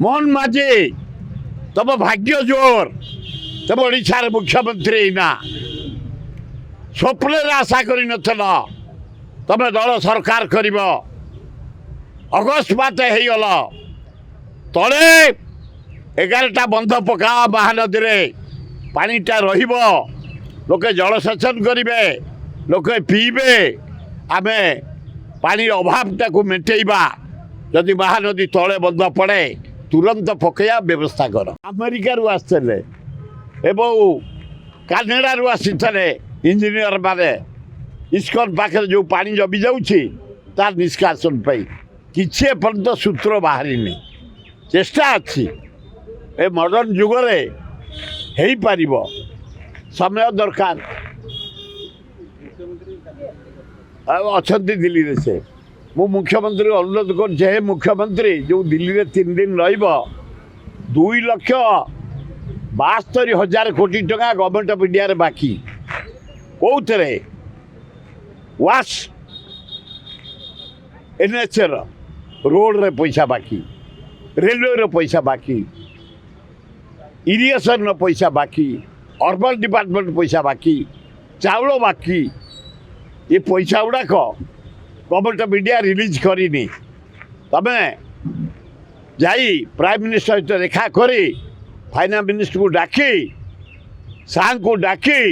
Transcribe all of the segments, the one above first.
मोहन माझी तम भाग्य जोर तम ओडार मुख्यमंत्री ना स्वप्न आशा कर तमें दल सरकार कर अकस्मात होगल तले 11टा बंध पका महानदी में पानीटा रोके जलसेचन करेंगे लोके पीबे आम पानी अभावटा को मेटेबा जदि महानदी तले बंध पड़े तुरंत पकया व्यवस्था कर अमेरिका आसते एवं कानाडा आसी इंजीनियर माने इस्कन पाखे जो पानी जमी जाऊँगी तार निष्कासन किसी एपर्यंत सूत्र बाहरी चेष्टा अच्छी ए मॉडर्न जुगरे हो पार समय दरकार अच्छा दिल्ली रे से मु मुख्यमंत्री अनुरोध कर मुख्यमंत्री जो दिल्ली रे 3 दिन र 2,72,000 कोटी टका गवर्नमेंट ऑफ इंडिया रे बाकी कौथे वाश एनएचर रोड रे पैसा बाकी रेलवे रे पैसा बाकी इरिगेशन पैसा बाकी अर्बन डिपार्टमेंट पैसा बाकी चाउल बाकी ये पैसा गुड़ाक गवर्नमेंट ऑफ इंडिया रिलीज करनी तमें जाई प्राइम मिनिस्टर सहित देखा करी फाइनान्स मिनिस्टर को डाकी सां को डाकी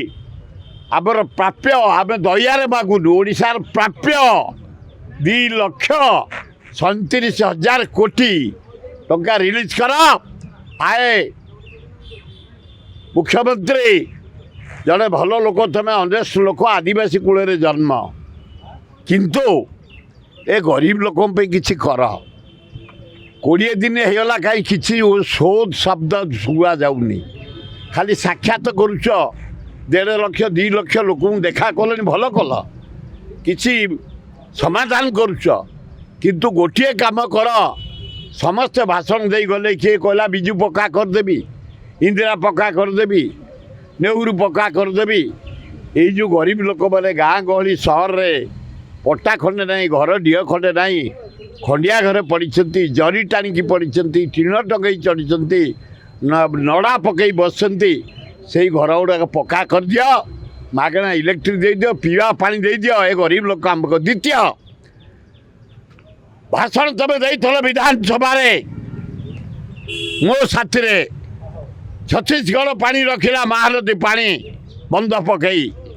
आमर प्राप्य आम दयारे मागुनु ओडिशार प्राप्य 2,37,000 कोटी टंका रिलीज कर आए मुख्यमंत्री जड़े भल लोक तमें अनेस्ट लोक आदिवासी कूल जन्म किंतु ए गरीब लोक किसी कर 20 दिन होगा कहीं किसी शोध शब्द शुआ जाऊनी खाली साक्षात करुच 1.5 लाख 2 लाख लोक देखा कल भल कल किसी समाधान करुच किंतु गोटे काम कर समस्ते भाषण दे गले किए कहला बिजु पक्का करदेवी इंदिरा पक्का करदेवी नेहरू पक्का करदेवी ये जो गरीब लोक मैंने गाँ गहली सहर रे पट्टा खंडे ना घर डीह खंडे ना खंडिया घरे पड़ी जरी टाणिकी पड़ी टीण टंगई चढ़ी नड़ा पकई बसती से घर गुड़ाक पक्का कर दियो मागणा इलेक्ट्रिक दे दियो पीवा पानी दे दियो ए गरीब लोक आमको द्वितीय भाषण तमें देइथल विधानसभा मो साथी छत्तीसगढ़ पानी रखिला महानदी पानी बंध पकई